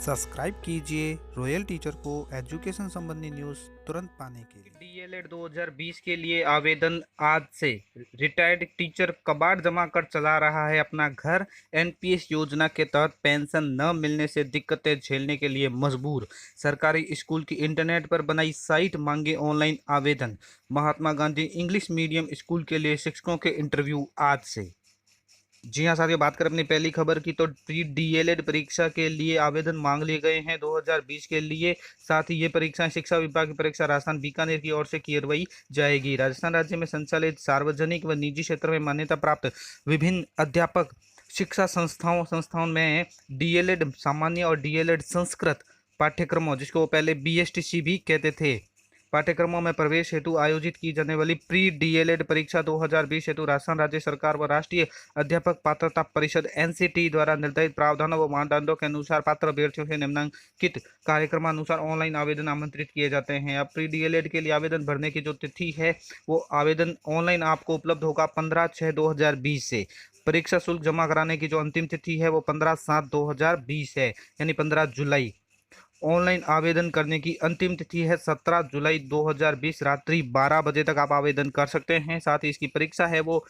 Subscribe कीजिए royal teacher को education संबंधी न्यूज़ तुरंत पाने के लिए। डीएलएड 2020 के लिए आवेदन आज से। रिटायर्ड टीचर कबाड़ जमा कर चला रहा है अपना घर। एनपीएस योजना के तहत पेंशन न मिलने से दिक्कतें झेलने के लिए मजबूर। सरकारी स्कूल की इंटरनेट पर बनाई साइट मांगे ऑनलाइन आवेदन। Mahatma Gandhi English medium school के लिए शिक्षकों के इंटरव्यू आज से। जी हाँ साथियों, बात करें अपनी पहली खबर की तो प्री डीएलएड परीक्षा के लिए आवेदन मांग लिए गए हैं 2020 के लिए। साथ ही ये परीक्षाएं शिक्षा विभाग की परीक्षा राजस्थान बीकानेर की ओर से करवाई जाएगी। राजस्थान राज्य में संचालित सार्वजनिक व निजी क्षेत्र में मान्यता प्राप्त विभिन्न अध्यापक शिक्षा संस्थाओं में डीएलएड सामान्य और डीएलएड संस्कृत पाठ्यक्रमों, जिसको वो पहले बीएसटीसी भी कहते थे, पाठ्यक्रमों में प्रवेश हेतु आयोजित की जाने वाली प्री डीएलएड परीक्षा 2020 हेतु राजस्थान राज्य सरकार व राष्ट्रीय अध्यापक पात्रता परिषद एनसीटी द्वारा निर्धारित प्रावधानों व मानदंडों के अनुसार पात्र अभ्यर्थियों से निम्नलिखित कार्यक्रमानुसार ऑनलाइन आवेदन आमंत्रित किए जाते हैं। अब प्री डीएलएड के लिए आवेदन भरने की जो तिथि है वो आवेदन ऑनलाइन आपको उपलब्ध होगा 15/6/2020 से। परीक्षा शुल्क जमा कराने की जो अंतिम तिथि है वो 15/7/2020 है, यानी 15 जुलाई। ऑनलाइन आवेदन करने की अंतिम तिथि है 17 जुलाई 2020 रात्रि 12 बजे तक आप आवेदन कर सकते हैं। साथ ही इसकी परीक्षा है वो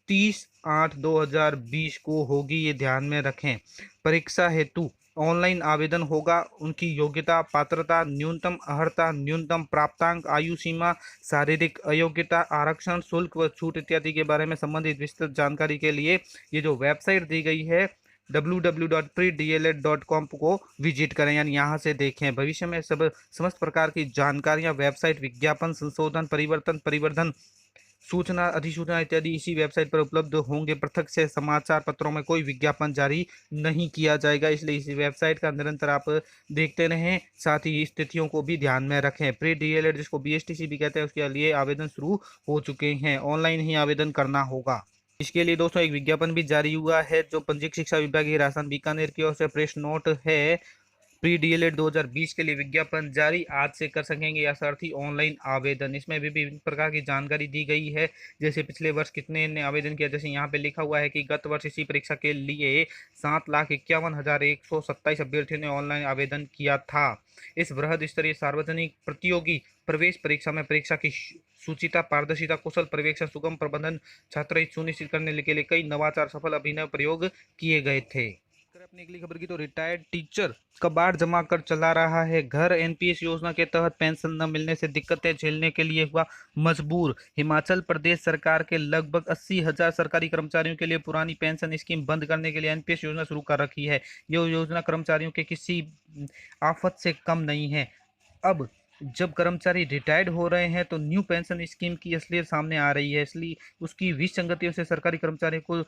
30/8/2020 को होगी, ये ध्यान में रखें। परीक्षा हेतु ऑनलाइन आवेदन होगा। उनकी योग्यता, पात्रता, न्यूनतम अर्हता, न्यूनतम प्राप्तांक, आयु सीमा, शारीरिक अयोग्यता, आरक्षण शुल्क व छूट इत्यादि के बारे में संबंधित विस्तृत जानकारी के लिए ये जो वेबसाइट दी गई है www.predled.com को विजिट करें, यानी यहाँ से देखें। भविष्य में समस्त प्रकार की जानकारियाँ, वेबसाइट, विज्ञापन, संशोधन, परिवर्तन, परिवर्धन, सूचना, अधिसूचना इत्यादि इसी वेबसाइट पर उपलब्ध होंगे। पृथक से समाचार पत्रों में कोई विज्ञापन जारी नहीं किया जाएगा, इसलिए इसी वेबसाइट का निरंतर आप देखते रहें। साथ ही इस तिथियों को भी ध्यान में रखें। प्री डीएलएड, जिसको बीएसटीसी भी कहते हैं, उसके लिए आवेदन शुरू हो चुके हैं। ऑनलाइन ही आवेदन करना होगा। इसके लिए दोस्तों एक विज्ञापन भी जारी हुआ है, जो पंजीकृत शिक्षा विभाग की राजस्थान बीकानेर की ओर से प्रेस नोट है। प्री डीएलएड 2020 के लिए विज्ञापन जारी आज से कर सकेंगे यात्रार्थी ऑनलाइन आवेदन। इसमें भी विभिन्न प्रकार की जानकारी दी गई है, जैसे पिछले वर्ष कितने ने आवेदन किया। जैसे यहाँ पे लिखा हुआ है कि गत वर्ष इसी परीक्षा के लिए 7,51,127 अभ्यर्थियों ने ऑनलाइन आवेदन किया था। इस बृहद स्तरीय सार्वजनिक प्रतियोगी प्रवेश परीक्षा में परीक्षा की सूचिता, पारदर्शिता, कुशल पर्यवेक्षण, सुगम प्रबंधन, छात्र सुनिश्चित करने के लिए कई नवाचार, सफल अभिनव प्रयोग किए गए थे। अपनी अगली खबर की तो रिटायर्ड टीचर कबाड़ जमा कर चला रहा है घर। एनपीएस योजना के तहत पेंशन न मिलने से दिक्कतें झेलने के लिए हुआ मजबूर। हिमाचल प्रदेश सरकार के लगभग 80,000 सरकारी कर्मचारियों के लिए पुरानी पेंशन स्कीम बंद करने के लिए एनपीएस योजना शुरू कर रखी है। यह योजना कर्मचारियों के किसी आफत से कम नहीं है। अब जब कर्मचारी रिटायर्ड हो रहे हैं तो न्यू पेंशन स्कीम की असलियत सामने आ रही है, इसलिए उसकी विसंगतियों से सरकारी कर्मचारियों को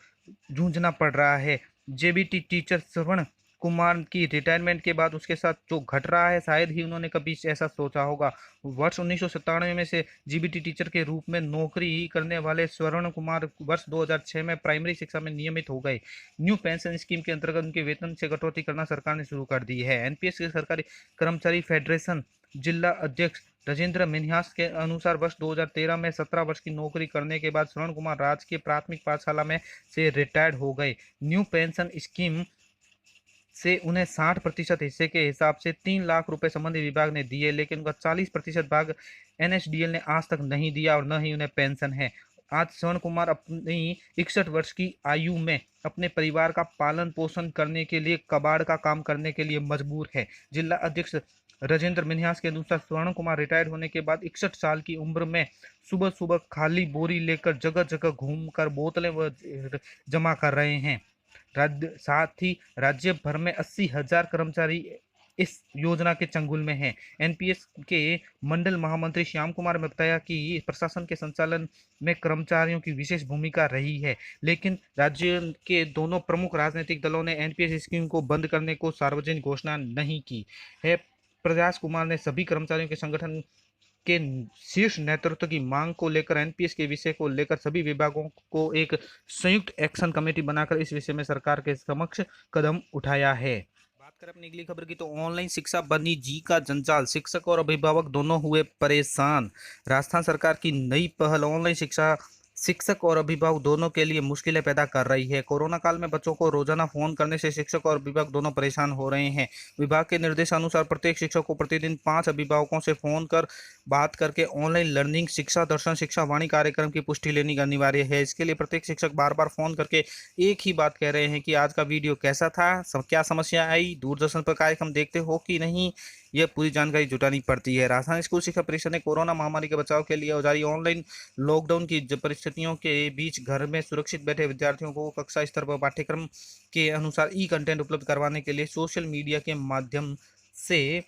जूझना पड़ रहा है। जेबीटी टीचर श्रवण कुमार की रिटायरमेंट के बाद उसके साथ जो घट रहा है, शायद ही उन्होंने कभी ऐसा सोचा होगा। वर्ष 1997 में से जीबीटी टीचर के रूप में नौकरी करने वाले स्वर्ण कुमार वर्ष 2006 में प्राइमरी शिक्षा में नियमित हो गए। न्यू पेंशन स्कीम के अंतर्गत उनके वेतन से कटौती करना सरकार ने शुरू कर दी है। एनपीएस के सरकारी कर्मचारी फेडरेशन जिला अध्यक्ष राजेंद्र मिन्हास के अनुसार वर्ष 2013 में 17 वर्ष की नौकरी करने के बाद श्रवण कुमार राजकीय प्राथमिक पाठशाला में से रिटायर्ड हो गए। न्यू पेंशन स्कीम से उन्हें 60% हिस्से के हिसाब से 3 लाख रुपए संबंधित विभाग ने दिए, लेकिन उनका 40% भाग एनएसडीएल ने आज तक नहीं दिया और न ही उन्हें पेंशन है। आज श्रवण कुमार अपनी 61 वर्ष की आयु में अपने परिवार का पालन पोषण करने के लिए कबाड़ का काम करने के लिए मजबूर है। जिला अध्यक्ष राजेंद्र मिन्हास के अनुसार स्वर्ण कुमार रिटायर होने के बाद 61 साल की उम्र में सुबह सुबह खाली बोरी लेकर जगह जगह घूमकर बोतलें जमा कर रहे हैं। साथ ही राज्य भर में 80,000 कर्मचारी इस योजना के चंगुल में हैं। एनपीएस के मंडल महामंत्री श्याम कुमार ने बताया कि प्रशासन के संचालन में कर्मचारियों की विशेष भूमिका रही है, लेकिन राज्य के दोनों प्रमुख राजनीतिक दलों ने एनपीएस स्कीम को बंद करने को सार्वजनिक घोषणा नहीं की है। प्रयास कुमार ने सभी कर्मचारियों के संगठन के शीर्ष नेतृत्व की मांग को लेकर एनपीएस के विषय को लेकर सभी विभागों को एक संयुक्त एक्शन कमेटी बनाकर इस विषय में सरकार के समक्ष कदम उठाया है। बात करें अपनी अगली खबर की तो ऑनलाइन शिक्षा बनी जी का जंजाल, शिक्षक और अभिभावक दोनों हुए परेशान। राजस्थान सरकार की नई पहल ऑनलाइन शिक्षा शिक्षक और अभिभावक दोनों के लिए मुश्किलें पैदा कर रही है। कोरोना काल में बच्चों को रोजाना फोन करने से शिक्षक और अभिभावक दोनों परेशान हो रहे हैं। विभाग के निर्देशानुसार प्रत्येक शिक्षक को प्रतिदिन 5 अभिभावकों से फोन कर बात करके ऑनलाइन लर्निंग शिक्षा दर्शन शिक्षा वाणी कार्यक्रम की पुष्टि लेनी अनिवार्य है। इसके लिए प्रत्येक शिक्षक बार बार फोन करके एक ही बात कह रहे हैं कि आज का वीडियो कैसा था, क्या समस्या आई, दूरदर्शन पर कार्यक्रम देखते हो कि नहीं, यह पूरी जानकारी जुटानी पड़ती है। राजस्थान स्कूल शिक्षा परिषद ने कोरोना महामारी के बचाव के लिए जारी ऑनलाइन लॉकडाउन की परिस्थितियों के बीच घर में सुरक्षित बैठे विद्यार्थियों को कक्षा स्तर पर पाठ्यक्रम के अनुसार ई कंटेंट उपलब्ध करवाने के लिए सोशल मीडिया के माध्यम से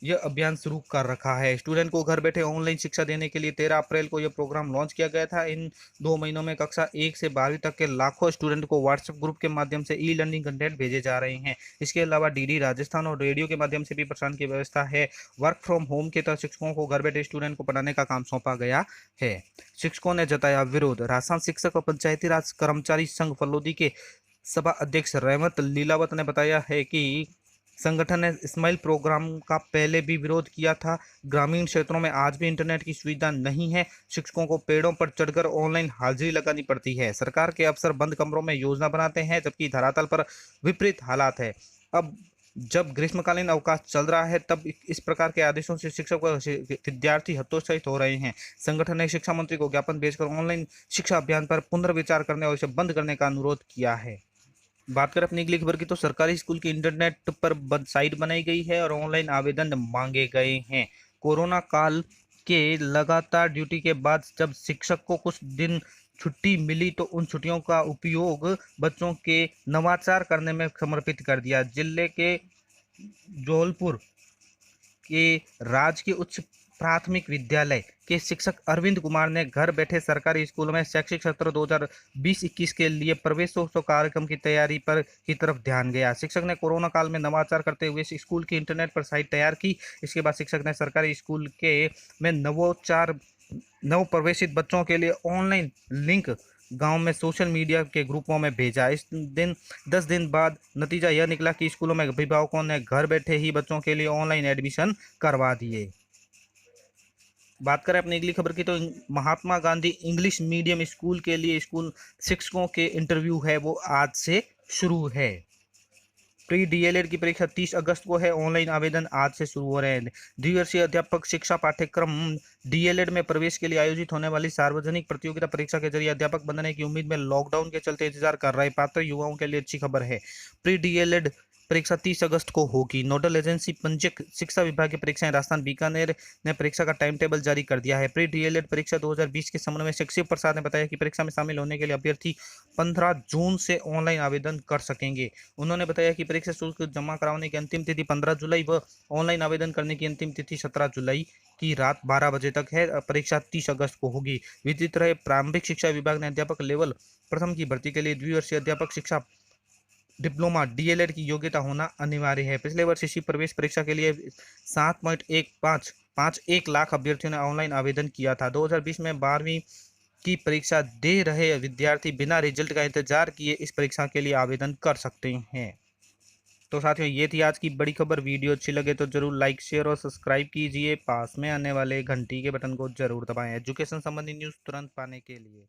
यह अभियान शुरू कर रखा है। स्टूडेंट को घर बैठे ऑनलाइन शिक्षा देने के लिए 13 अप्रैल को यह प्रोग्राम लॉन्च किया गया था। इन 2 महीनों में कक्षा 1 से 12वीं तक के लाखों स्टूडेंट को व्हाट्सएप ग्रुप के माध्यम से ई लर्निंग कंटेंट भेजे जा रहे हैं। इसके अलावा डीडी राजस्थान और रेडियो के माध्यम से भी प्रसारण की व्यवस्था है। वर्क फ्रॉम होम के तहत शिक्षकों को घर बैठे स्टूडेंट को पढ़ाने का काम सौंपा गया है। शिक्षकों ने जताया विरोध। राजस्थान शिक्षक और पंचायती राज कर्मचारी संघ फलोदी के सभा अध्यक्ष रहमत लीलावत ने बताया है कि संगठन ने स्माइल प्रोग्राम का पहले भी विरोध किया था। ग्रामीण क्षेत्रों में आज भी इंटरनेट की सुविधा नहीं है। शिक्षकों को पेड़ों पर चढ़कर ऑनलाइन हाजिरी लगानी पड़ती है। सरकार के अफसर बंद कमरों में योजना बनाते हैं, जबकि धरातल पर विपरीत हालात है। अब जब ग्रीष्मकालीन अवकाश चल रहा है, तब इस प्रकार के आदेशों से शिक्षक व विद्यार्थी हतोत्साहित हो रहे हैं। संगठन ने शिक्षा मंत्री को ज्ञापन भेजकर ऑनलाइन शिक्षा अभियान पर पुनर्विचार करने और इसे बंद करने का अनुरोध किया है। बात करें अपनी अगली खबर की, तो सरकारी स्कूल की इंटरनेट पर साइट बनाई गई है और ऑनलाइन आवेदन मांगे गए हैं। कोरोना काल के लगातार ड्यूटी के बाद जब शिक्षक को कुछ दिन छुट्टी मिली तो उन छुट्टियों का उपयोग बच्चों के नवाचार करने में समर्पित कर दिया। जिले के जौलपुर के राजकीय उच्च प्राथमिक विद्यालय के शिक्षक अरविंद कुमार ने घर बैठे सरकारी स्कूलों में शैक्षिक सत्र 2020-21 के लिए प्रवेशोत्सव कार्यक्रम की तैयारी पर की तरफ ध्यान गया। शिक्षक ने कोरोना काल में नवाचार करते हुए स्कूल की इंटरनेट पर साइट तैयार की। इसके बाद शिक्षक ने सरकारी स्कूल के में नव प्रवेशित बच्चों के लिए ऑनलाइन लिंक गांव में सोशल मीडिया के ग्रुपों में भेजा। इस दिन 10 दिन बाद नतीजा यह निकला कि स्कूलों में अभिभावकों ने घर बैठे ही बच्चों के लिए ऑनलाइन एडमिशन करवा दिए। बात करें अपनी अगली खबर की, तो Mahatma Gandhi English medium school के लिए स्कूल शिक्षकों के इंटरव्यू है वो आज से शुरू है। प्री डीएलएड की परीक्षा 30 अगस्त को है। ऑनलाइन आवेदन आज से शुरू हो रहे हैं। द्विवर्षीय अध्यापक शिक्षा पाठ्यक्रम डीएलएड में प्रवेश के लिए आयोजित होने वाली सार्वजनिक प्रतियोगिता परीक्षा के जरिए अध्यापक बनने की उम्मीद में लॉकडाउन के चलते इंतजार कर रहे पात्र युवाओं के लिए अच्छी खबर है। प्री डीएलएड परीक्षा 30 अगस्त को होगी। नोडल एजेंसी पंजीयक शिक्षा विभाग की परीक्षाएं राजस्थान बीकानेर ने परीक्षा का टाइम टेबल जारी कर दिया है। प्री डीएलएड परीक्षा 2020 के संबंध में शिव प्रसाद ने बताया कि परीक्षा में शामिल होने के लिए अभ्यर्थी 15 जून से ऑनलाइन आवेदन कर सकेंगे। उन्होंने बताया कि परीक्षा शुल्क जमा कराने की अंतिम तिथि 15 जुलाई व ऑनलाइन आवेदन करने की अंतिम तिथि 17 जुलाई की रात 12 बजे तक है। परीक्षा 30 अगस्त को होगी। विदित रहे, प्रारंभिक शिक्षा विभाग ने अध्यापक लेवल प्रथम की भर्ती के लिए द्विवर्षीय अध्यापक शिक्षा डिप्लोमा डीएलएड की योग्यता होना अनिवार्य है। पिछले वर्ष इसी प्रवेश परीक्षा के लिए 7.151 लाख अभ्यर्थियों ने ऑनलाइन आवेदन किया था। 2020 में 12वीं की परीक्षा दे रहे विद्यार्थी बिना रिजल्ट का इंतजार किए इस परीक्षा के लिए आवेदन कर सकते हैं। तो साथियों, ये थी आज की बड़ी खबर। वीडियो अच्छी लगे तो जरूर लाइक शेयर और सब्सक्राइब कीजिए। पास में आने वाले घंटी के बटन को जरूर दबाएं एजुकेशन संबंधी न्यूज़ तुरंत पाने के लिए।